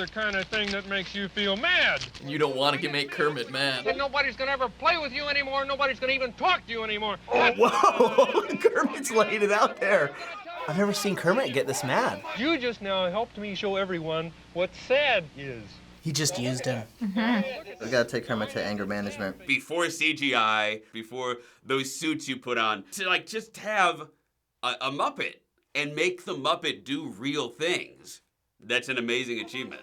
the kind of thing that makes you feel mad. You don't want to make Kermit mad. And nobody's gonna ever play with you anymore. Nobody's gonna even talk to you anymore. Oh, whoa! Kermit's laying it out there. I've never seen Kermit get this mad. You just now helped me show everyone what sad is. He just used him. We gotta take Kermit to anger management. Before CGI, before those suits you put on, to like just have a Muppet and make the Muppet do real things. That's an amazing achievement.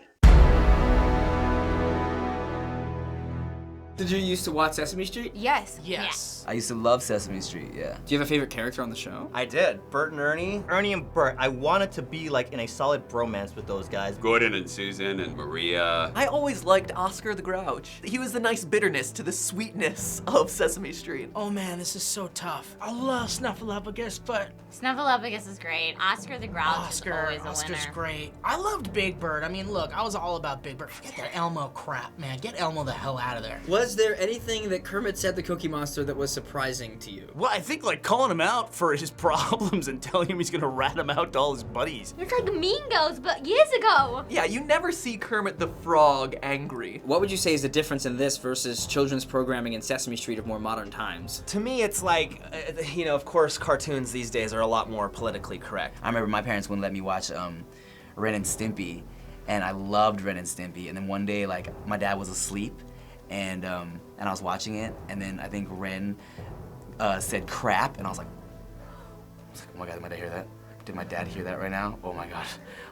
Did you used to watch Sesame Street? Yes. Yes. I used to love Sesame Street, yeah. Do you have a favorite character on the show? I did. Bert and Ernie. Ernie and Bert. I wanted to be like in a solid bromance with those guys. Gordon and Susan and Maria. I always liked Oscar the Grouch. He was the nice bitterness to the sweetness of Sesame Street. Oh man, this is so tough. I love Snuffleupagus, but Snuffleupagus is great. Oscar the Grouch is always a Oscar's winner. great. I loved Big Bird. I mean, look, I was all about Big Bird. Forget that Elmo crap, man. Get Elmo the hell out of there. Was there anything that Kermit said to Cookie Monster that was surprising to you? Well, I think like calling him out for his problems and telling him he's gonna rat him out to all his buddies. It's like Mean Girls, but years ago. Yeah, you never see Kermit the Frog angry. What would you say is the difference in this versus children's programming in Sesame Street of more modern times? To me, it's like, you know, of course, cartoons these days are a lot more politically correct. I remember my parents wouldn't let me watch Ren and Stimpy, and I loved Ren and Stimpy. And then one day, like, my dad was asleep, and I was watching it, and then I think Ren said crap, and I was like, oh my God, did my dad hear that? Did my dad hear that right now? Oh my God,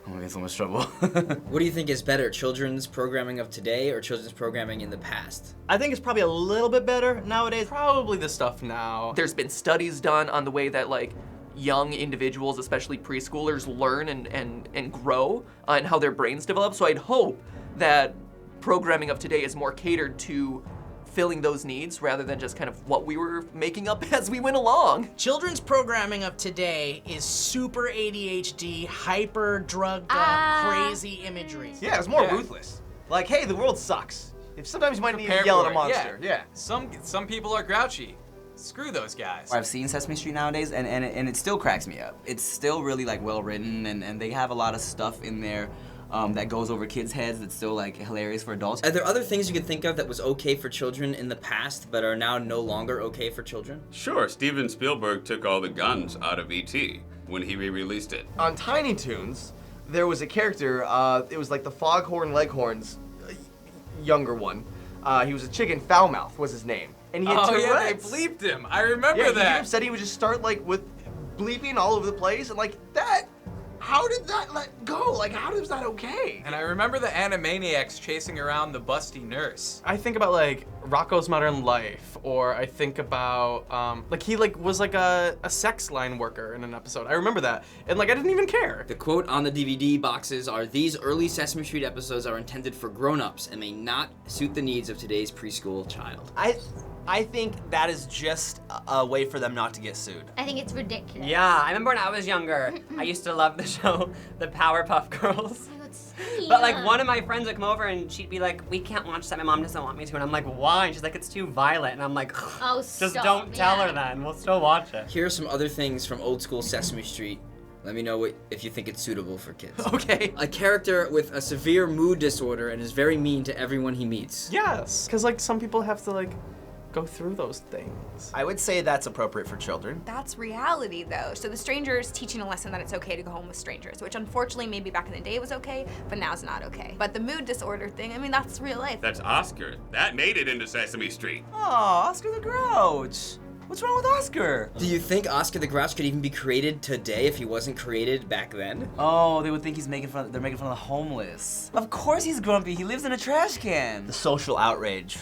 I'm gonna get in so much trouble. What do you think is better, children's programming of today or children's programming in the past? I think it's probably a little bit better nowadays. Probably the stuff now. There's been studies done on the way that like young individuals, especially preschoolers, learn and grow and how their brains develop. So I'd hope that programming of today is more catered to filling those needs rather than just kind of what we were making up as we went along. Children's programming of today is super ADHD, hyper drugged up, crazy imagery. Yeah, it's more ruthless. Like, hey, the world sucks. If sometimes you might need to yell at a monster. Yeah. Some people are grouchy. Screw those guys. I've seen Sesame Street nowadays, and it still cracks me up. It's still really like well written, and they have a lot of stuff in there that goes over kids' heads that's still like hilarious for adults. Are there other things you could think of that was okay for children in the past but are now no longer okay for children? Sure, Steven Spielberg took all the guns out of E.T. when he re-released it. On Tiny Toons, there was a character, it was like the Foghorn Leghorn's younger one. He was a chicken, Foulmouth was his name. And he had Tourette's. They bleeped him. I remember Yeah, that. he said he would just start like with bleeping all over the place and like that. How did that let go? Like, how is that okay? And I remember the Animaniacs chasing around the busty nurse. I think about like Rocko's Modern Life, or I think about like he like was like a sex line worker in an episode. I remember that, and like I didn't even care. The quote on the DVD boxes are, "These early Sesame Street episodes are intended for grown-ups and may not suit the needs of today's preschool child." I think that is just a way for them not to get sued. I think it's ridiculous. Yeah, I remember when I was younger, I used to love the show, The Powerpuff Girls. Oh, it's silly. But like one of my friends would come over and she'd be like, we can't watch that, my mom doesn't want me to. And I'm like, why? And she's like, it's too violent. And I'm like, oh, just stop. don't tell her then, we'll still watch it. Here are some other things from old school Sesame Street. Let me know if you think it's suitable for kids. Okay. A character with a severe mood disorder and is very mean to everyone he meets. Yes, because like some people have to like go through those things. I would say that's appropriate for children. That's reality, though. So the stranger is teaching a lesson that it's okay to go home with strangers, which unfortunately maybe back in the day was okay, but now it's not okay. But the mood disorder thing, I mean, that's real life. That's Oscar. That made it into Sesame Street. Oh, Oscar the Grouch. What's wrong with Oscar? Do you think Oscar the Grouch could even be created today if he wasn't created back then? Oh, they would think they're making fun of the homeless. Of course he's grumpy. He lives in a trash can. The social outrage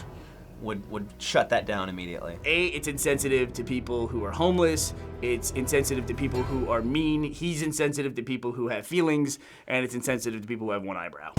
would shut that down immediately. It's insensitive to people who are homeless, it's insensitive to people who are mean, he's insensitive to people who have feelings, and it's insensitive to people who have one eyebrow.